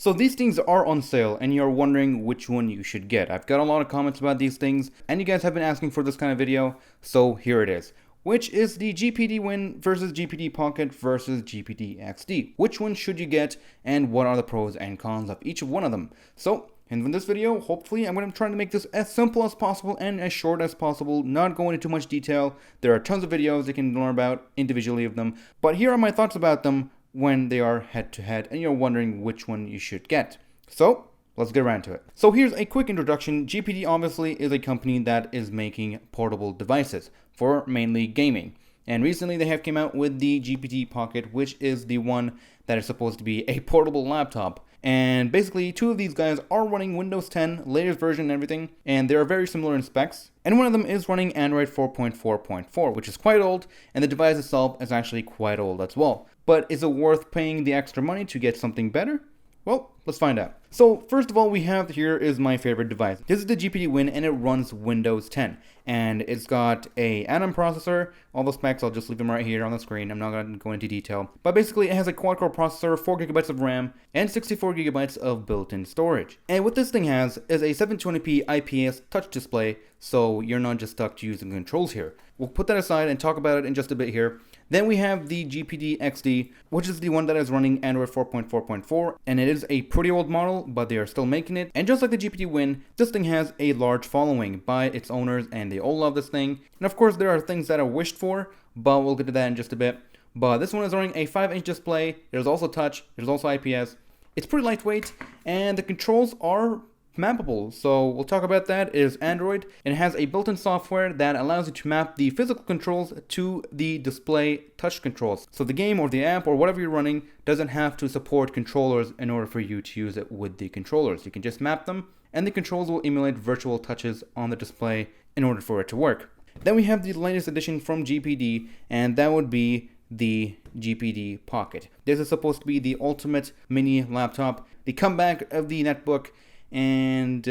So these things are on sale and you're wondering which one you should get. I've got a lot of comments about these things and you guys have been asking for this kind of video, so here it is. Which is the GPD WIN versus GPD Pocket versus GPD Xd. Which one should you get and what are the pros and cons of each one of them? So in this video, hopefully I'm going to try to make this as simple as possible and as short as possible, not go into too much detail. There are tons of videos you can learn about individually of them, but here are my thoughts about them when they are head to head and you're wondering which one you should get. So let's get right to it. So here's a quick introduction. GPD obviously is a company that is making portable devices for mainly gaming. And recently they have came out with the GPD Pocket, which is the one that is supposed to be a portable laptop. And basically two of these guys are running Windows 10, latest version and everything, and they are very similar in specs. And one of them is running Android 4.4.4, which is quite old, and the device itself is actually quite old as well. But is it worth paying the extra money to get something better? Well, let's find out. So first of all, we have here is my favorite device. This is the GPD WIN and it runs Windows 10. And it's got a Atom processor. All the specs, I'll just leave them right here on the screen. I'm not going to go into detail. But basically, it has a quad-core processor, 4 GB of RAM, and 64 GB of built-in storage. And what this thing has is a 720p IPS touch display, so you're not just stuck to using controls here. We'll put that aside and talk about it in just a bit here. Then we have the GPD Xd, which is the one that is running Android 4.4.4, and it is a pretty old model, but they are still making it. And just like the GPD WIN, this thing has a large following by its owners, and they all love this thing. And of course, there are things that are wished for, but we'll get to that in just a bit. But this one is running a 5-inch display. There's also touch, there's also IPS. It's pretty lightweight, and the controls are mappable, so we'll talk about that. It is Android and it has a built-in software that allows you to map the physical controls to the display touch controls. So the game or the app or whatever you're running doesn't have to support controllers in order for you to use it with the controllers. You can just map them and the controls will emulate virtual touches on the display in order for it to work. Then we have the latest edition from GPD, and that would be the GPD Pocket. This is supposed to be the ultimate mini laptop, the comeback of the netbook. And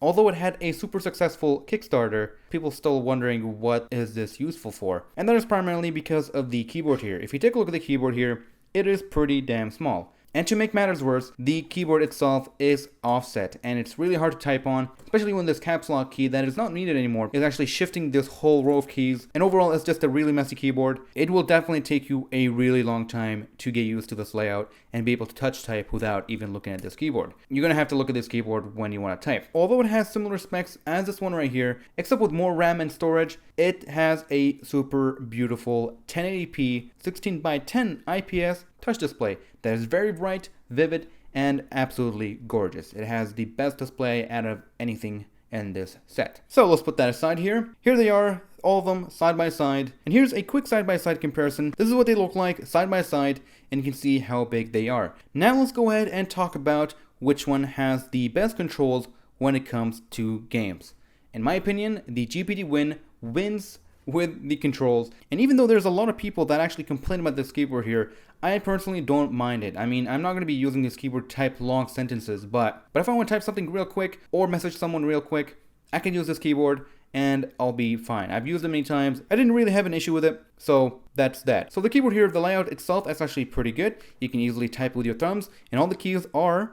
although it had a super successful Kickstarter, people still wondering what is this useful for. And that is primarily because of the keyboard here. If you take a look at the keyboard here, it is pretty damn small. And to make matters worse, the keyboard itself is offset and it's really hard to type on, especially when this caps lock key that is not needed anymore is actually shifting this whole row of keys. And overall, it's just a really messy keyboard. It will definitely take you a really long time to get used to this layout and be able to touch type without even looking at this keyboard. You're going to have to look at this keyboard when you want to type. Although it has similar specs as this one right here, except with more RAM and storage, it has a super beautiful 1080p 16:10 IPS touch display that is very bright, vivid, and absolutely gorgeous. It has the best display out of anything in this set. So let's put that aside here. Here they are, all of them side by side. And here's a quick side by side comparison. This is what they look like side by side, and you can see how big they are. Now let's go ahead and talk about which one has the best controls when it comes to games. In my opinion, the GPD WIN wins with the controls, and even though there's a lot of people that actually complain about this keyboard here, I personally don't mind it. I mean, I'm not going to be using this keyboard to type long sentences, but if I want to type something real quick or message someone real quick, I can use this keyboard and I'll be fine. I've used it many times. I didn't really have an issue with it, so that's that. So the keyboard here, the layout itself is actually pretty good. You can easily type with your thumbs, and all the keys are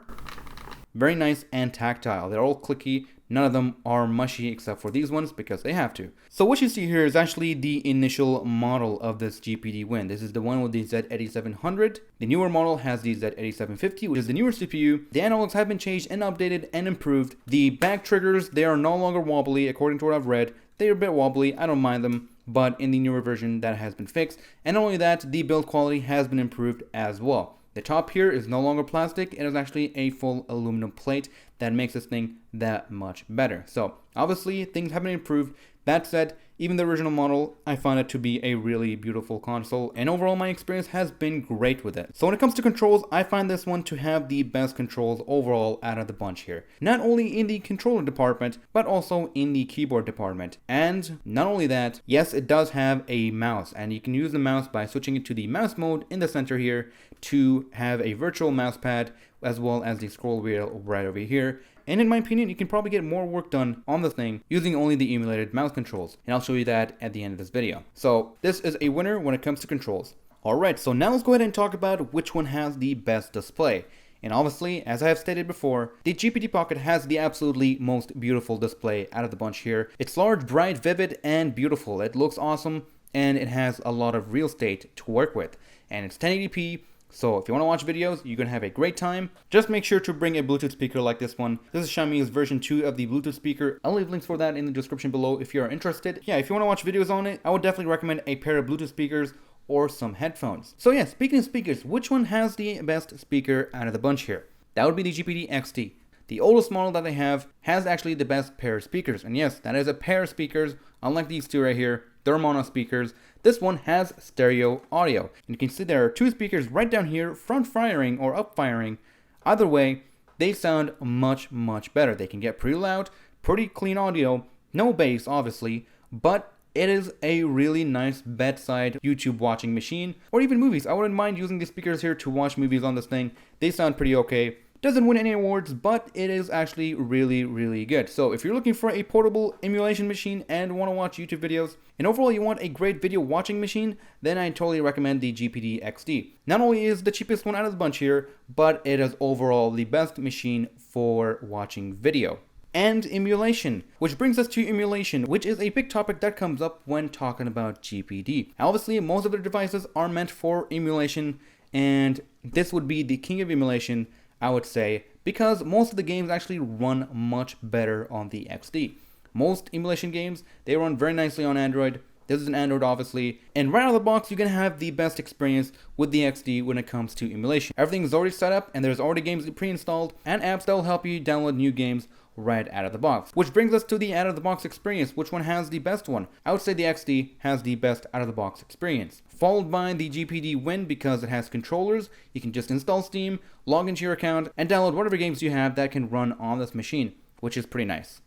very nice and tactile. They're all clicky. None of them are mushy except for these ones because they have to. So what you see here is actually the initial model of this GPD WIN. This is the one with the Z8700. The newer model has the Z8750, which is the newer CPU. The analogs have been changed and updated and improved. The back triggers, they are no longer wobbly according to what I've read. They are a bit wobbly, I don't mind them, but in the newer version that has been fixed. And not only that, the build quality has been improved as well. The top here is no longer plastic, it is actually a full aluminum plate that makes this thing that much better. So obviously things have been improved. That said, even the original model, I found it to be a really beautiful console, and overall my experience has been great with it. So when it comes to controls, I find this one to have the best controls overall out of the bunch here. Not only in the controller department, but also in the keyboard department. And not only that, yes, it does have a mouse, and you can use the mouse by switching it to the mouse mode in the center here to have a virtual mouse pad, as well as the scroll wheel right over here. And in my opinion, you can probably get more work done on the thing using only the emulated mouse controls. And I'll show you that at the end of this video. So this is a winner when it comes to controls. Alright, so now let's go ahead and talk about which one has the best display. And obviously, as I have stated before, the GPD Pocket has the absolutely most beautiful display out of the bunch here. It's large, bright, vivid, and beautiful. It looks awesome, and it has a lot of real estate to work with. And it's 1080p, so if you want to watch videos, you're going to have a great time. Just make sure to bring a Bluetooth speaker like this one. This is Xiaomi's version 2 of the Bluetooth speaker. I'll leave links for that in the description below if you are interested. Yeah, if you want to watch videos on it, I would definitely recommend a pair of Bluetooth speakers or some headphones. So yeah, speaking of speakers, which one has the best speaker out of the bunch here? That would be the GPD Xd. The oldest model that they have has actually the best pair of speakers. And yes, that is a pair of speakers, unlike these two right here. They're mono speakers. This one has stereo audio. And you can see there are two speakers right down here, front firing or up firing. Either way, they sound much, much better. They can get pretty loud, pretty clean audio, no bass obviously, but it is a really nice bedside YouTube watching machine, or even movies. I wouldn't mind using these speakers here to watch movies on this thing. They sound pretty okay. Doesn't win any awards, but it is actually really, really good. So if you're looking for a portable emulation machine and want to watch YouTube videos, and overall you want a great video watching machine, then I totally recommend the GPD Xd. Not only is the cheapest one out of the bunch here, but it is overall the best machine for watching video. And emulation, which brings us to emulation, which is a big topic that comes up when talking about GPD. Obviously, most of their devices are meant for emulation, and this would be the king of emulation, I would say, because most of the games actually run much better on the XD. Most emulation games, they run very nicely on Android. This is an Android obviously, and right out of the box you're going to have the best experience with the XD when it comes to emulation. Everything is already set up and there's already games pre-installed and apps that will help you download new games right out of the box. Which brings us to the out of the box experience. Which one has the best one? I would say the XD has the best out of the box experience. Followed by the GPD WIN because it has controllers. You can just install Steam, log into your account, and download whatever games you have that can run on this machine, which is pretty nice.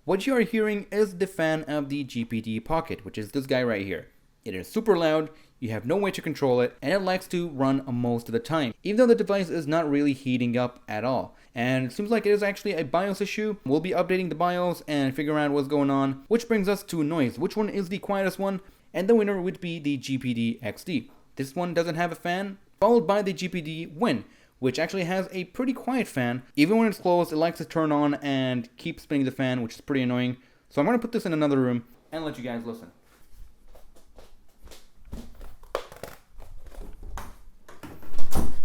What you are hearing is the fan of the GPD Pocket, which is this guy right here. It is super loud, you have no way to control it, and it likes to run most of the time, even though the device is not really heating up at all. And it seems like it is actually a BIOS issue. We'll be updating the BIOS and figuring out what's going on, which brings us to noise. Which one is the quietest one? And the winner would be the GPD Xd. This one doesn't have a fan, followed by the GPD WIN, which actually has a pretty quiet fan. Even when it's closed, it likes to turn on and keep spinning the fan, which is pretty annoying. So I'm going to put this in another room and let you guys listen.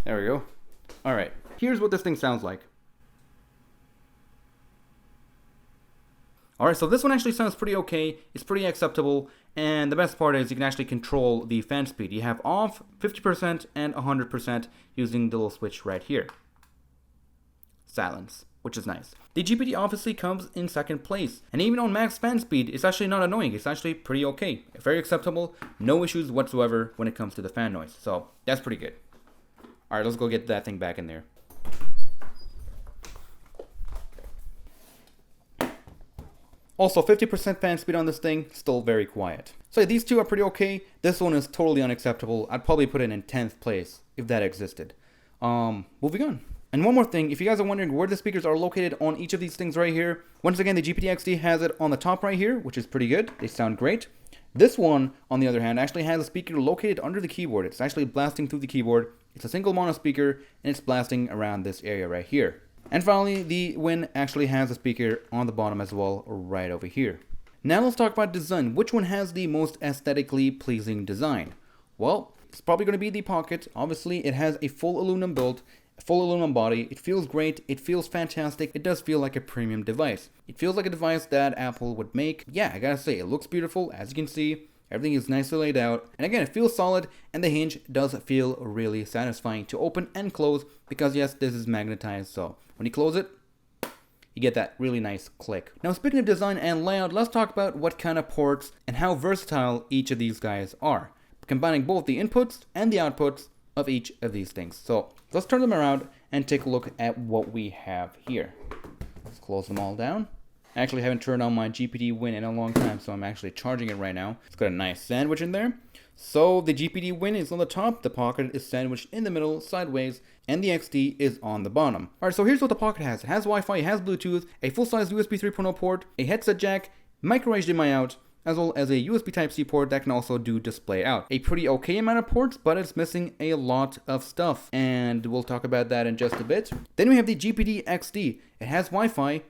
There we go. Alright, here's what this thing sounds like. Alright, so this one actually sounds pretty okay. It's pretty acceptable. And the best part is you can actually control the fan speed. You have off, 50%, and 100% using the little switch right here. Silence, which is nice. The GPD obviously comes in second place. And even on max fan speed, it's actually not annoying. It's actually pretty okay. Very acceptable. No issues whatsoever when it comes to the fan noise. So that's pretty good. Alright, let's go get that thing back in there. Also, 50% fan speed on this thing, still very quiet. So yeah, these two are pretty okay. This one is totally unacceptable. I'd probably put it in 10th place if that existed. Moving on. And one more thing, if you guys are wondering where the speakers are located on each of these things right here, once again, the GPD Xd has it on the top right here, which is pretty good. They sound great. This one, on the other hand, actually has a speaker located under the keyboard. It's actually blasting through the keyboard. It's a single mono speaker, and it's blasting around this area right here. And finally, the WIN actually has a speaker on the bottom as well, right over here. Now let's talk about design. Which one has the most aesthetically pleasing design? Well, it's probably going to be the Pocket. Obviously, it has a full aluminum build, a full aluminum body. It feels great. It feels fantastic. It does feel like a premium device. It feels like a device that Apple would make. Yeah, I gotta say, it looks beautiful. As you can see, everything is nicely laid out. And again, it feels solid, and the hinge does feel really satisfying to open and close because yes, this is magnetized. So when you close it, you get that really nice click. Now speaking of design and layout, let's talk about what kind of ports and how versatile each of these guys are, combining both the inputs and the outputs of each of these things. So let's turn them around and take a look at what we have here. Let's close them all down. I actually haven't turned on my GPD WIN in a long time, so I'm actually charging it right now. It's got a nice sandwich in there. So the GPD WIN is on the top, the Pocket is sandwiched in the middle, sideways, and the XD is on the bottom. Alright, so here's what the Pocket has. It has Wi-Fi, it has Bluetooth, a full-size USB 3.0 port, a headset jack, micro HDMI out, as well as a USB Type-C port that can also do display out. A pretty okay amount of ports, but it's missing a lot of stuff, and we'll talk about that in just a bit. Then we have the GPD Xd. It has Wi-Fi,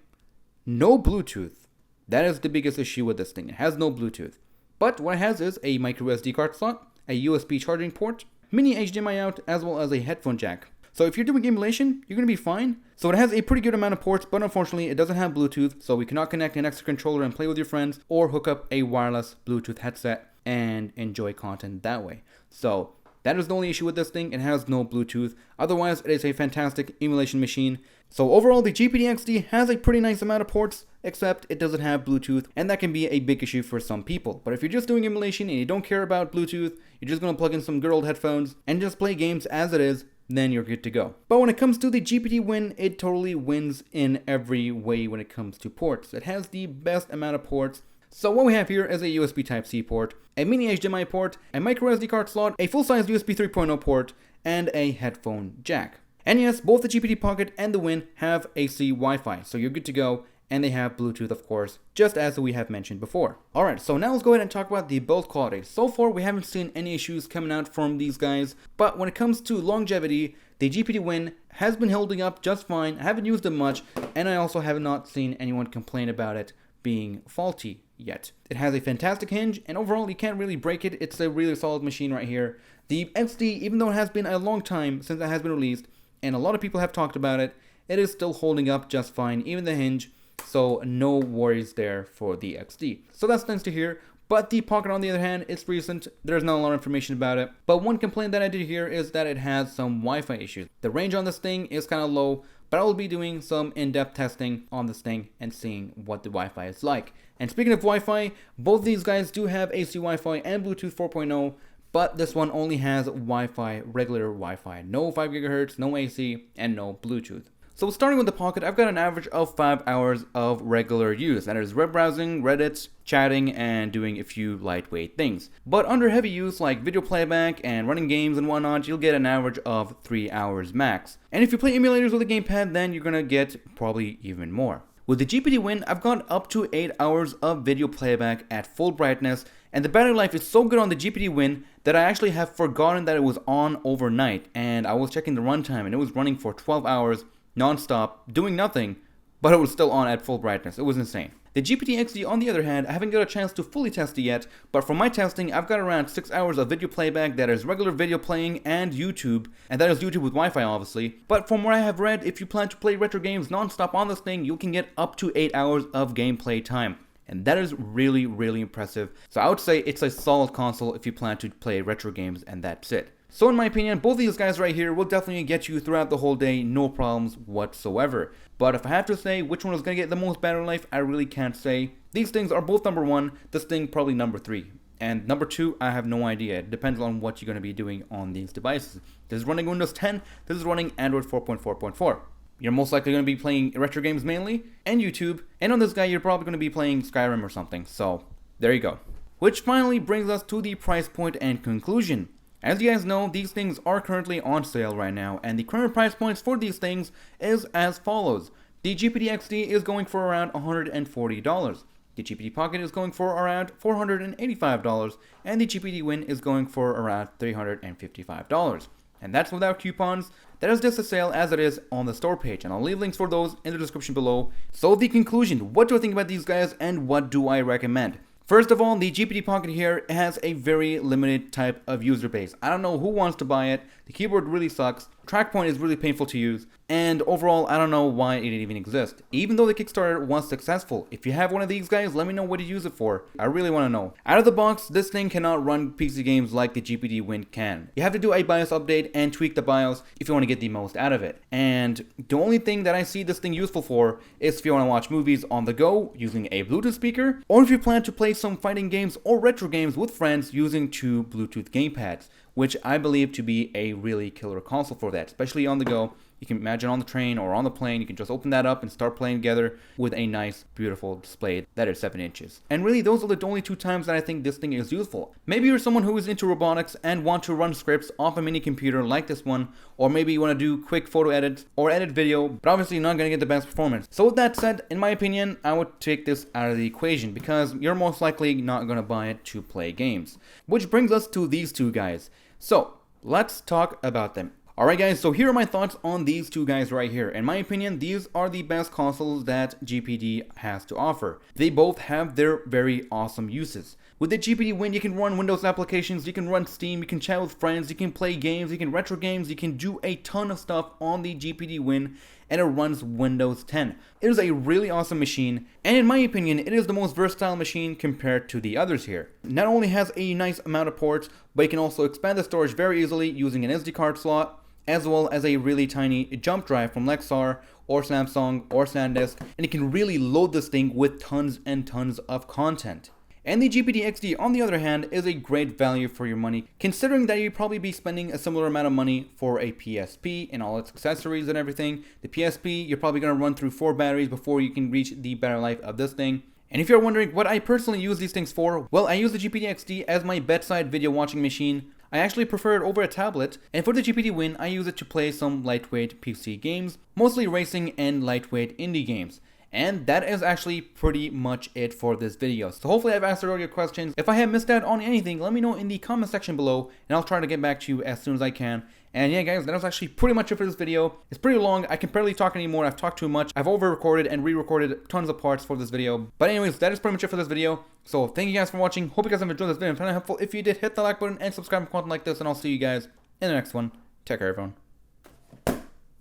no Bluetooth. That is the biggest issue with this thing. It has no Bluetooth. But what it has is a micro SD card slot, a USB charging port, mini HDMI out, as well as a headphone jack. So if you're doing emulation, you're going to be fine. So it has a pretty good amount of ports, but unfortunately it doesn't have Bluetooth, so we cannot connect an extra controller and play with your friends, or hook up a wireless Bluetooth headset and enjoy content that way. So that is the only issue with this thing. It has no Bluetooth. Otherwise, it is a fantastic emulation machine. So overall, the GPD Xd has a pretty nice amount of ports, except it doesn't have Bluetooth, and that can be a big issue for some people. But if you're just doing emulation and you don't care about Bluetooth, you're just going to plug in some good old headphones and just play games as it is, then you're good to go. But when it comes to the GPD WIN, it totally wins in every way when it comes to ports. It has the best amount of ports. So what we have here is a USB Type-C port, a mini HDMI port, a micro SD card slot, a full-size USB 3.0 port, and a headphone jack. And yes, both the GPD Pocket and the WIN have AC Wi-Fi, so you're good to go. And they have Bluetooth, of course, just as we have mentioned before. Alright, so now let's go ahead and talk about the build quality. So far, we haven't seen any issues coming out from these guys, but when it comes to longevity, the GPD WIN has been holding up just fine. I haven't used it much, and I also have not seen anyone complain about it being faulty yet. It has a fantastic hinge, and overall, you can't really break it. It's a really solid machine right here. The XD, even though it has been a long time since it has been released, and a lot of people have talked about it, it is still holding up just fine, even the hinge. So no worries there for the XD. So that's nice to hear. But the Pocket, on the other hand, it's recent. There's not a lot of information about it. But one complaint that I did hear is that it has some Wi-Fi issues. The range on this thing is kind of low, but I will be doing some in-depth testing on this thing and seeing what the Wi-Fi is like. And speaking of Wi-Fi, both these guys do have AC Wi-Fi and Bluetooth 4.0, but this one only has Wi-Fi, regular Wi-Fi. No 5 GHz, no AC, and no Bluetooth. So starting with the Pocket, I've got an average of 5 hours of regular use. That is web browsing, Reddit, chatting, and doing a few lightweight things. But under heavy use like video playback and running games and whatnot, you'll get an average of 3 hours max. And if you play emulators with a gamepad, then you're gonna get probably even more. With the GPD WIN, I've got up to 8 hours of video playback at full brightness, and the battery life is so good on the GPD WIN that I actually have forgotten that it was on overnight. And I was checking the runtime and it was running for 12 hours non-stop, doing nothing, but it was still on at full brightness. It was insane. The GPD Xd, on the other hand, I haven't got a chance to fully test it yet, but from my testing, I've got around 6 hours of video playback that is regular video playing and YouTube, and that is YouTube with Wi-Fi obviously. But from what I have read, if you plan to play retro games non-stop on this thing, you can get up to 8 hours of gameplay time. And that is really, really impressive. So I would say it's a solid console if you plan to play retro games, and that's it. So in my opinion, both of these guys right here will definitely get you throughout the whole day, no problems whatsoever. But if I have to say which one is going to get the most battery life, I really can't say. These things are both number 1, this thing probably number 3. And number 2, I have no idea. It depends on what you're going to be doing on these devices. This is running Windows 10, this is running Android 4.4.4. You're most likely going to be playing retro games mainly, and YouTube. And on this guy, you're probably going to be playing Skyrim or something. So, there you go. Which finally brings us to the price point and conclusion. As you guys know, these things are currently on sale right now, and the current price points for these things is as follows. The GPD Xd is going for around $140. The GPD Pocket is going for around $485, and the GPD WIN is going for around $355. And that's without coupons. That is just a sale as it is on the store page, and I'll leave links for those in the description below. So the conclusion, what do I think about these guys and what do I recommend? First of all, the GPD Pocket here has a very limited type of user base. I don't know who wants to buy it. The keyboard really sucks. Track point is really painful to use. And overall, I don't know why it even exists. Even though the Kickstarter was successful. If you have one of these guys, let me know what you use it for. I really want to know. Out of the box, this thing cannot run PC games like the GPD WIN can. You have to do a BIOS update and tweak the BIOS if you want to get the most out of it. And the only thing that I see this thing useful for is if you want to watch movies on the go using a Bluetooth speaker, or if you plan to play some fighting games or retro games with friends using 2 Bluetooth gamepads, which I believe to be a really killer console for that, especially on the go You can imagine on the train or on the plane, you can just open that up and start playing together with a nice, beautiful display that is 7 inches. And really, those are the only 2 times that I think this thing is useful. Maybe you're someone who is into robotics and want to run scripts off a mini computer like this one, or maybe you want to do quick photo edits or edit video, but obviously you're not going to get the best performance. So with that said, in my opinion, I would take this out of the equation because you're most likely not going to buy it to play games. Which brings us to these 2 guys. So let's talk about them. Alright guys, so here are my thoughts on these 2 guys right here. In my opinion, these are the best consoles that GPD has to offer. They both have their very awesome uses. With the GPD WIN, you can run Windows applications, you can run Steam, you can chat with friends, you can play games, you can retro games, you can do a ton of stuff on the GPD WIN, and it runs Windows 10. It is a really awesome machine, and in my opinion, it is the most versatile machine compared to the others here. Not only has a nice amount of ports, but you can also expand the storage very easily using an SD card slot, as well as a really tiny jump drive from Lexar or Samsung or SanDisk, and you can really load this thing with tons and tons of content. And the GPD Xd, on the other hand, is a great value for your money, considering that you'd probably be spending a similar amount of money for a PSP and all its accessories and everything. The PSP, you're probably going to run through 4 batteries before you can reach the battery life of this thing. And if you're wondering what I personally use these things for, well, I use the GPD Xd as my bedside video watching machine. I actually prefer it over a tablet, and for the GPD WIN, I use it to play some lightweight PC games, mostly racing and lightweight indie games. And that is actually pretty much it for this video. So hopefully I've answered all your questions. If I have missed out on anything, let me know in the comment section below, and I'll try to get back to you as soon as I can. And yeah guys, that was actually pretty much it for this video. It's pretty long, I can barely talk anymore, I've talked too much. I've over-recorded and re-recorded tons of parts for this video. But anyways, that is pretty much it for this video. So thank you guys for watching, hope you guys have enjoyed this video. If you found it helpful, if you did, hit the like button and subscribe for content like this, and I'll see you guys in the next one. Take care everyone.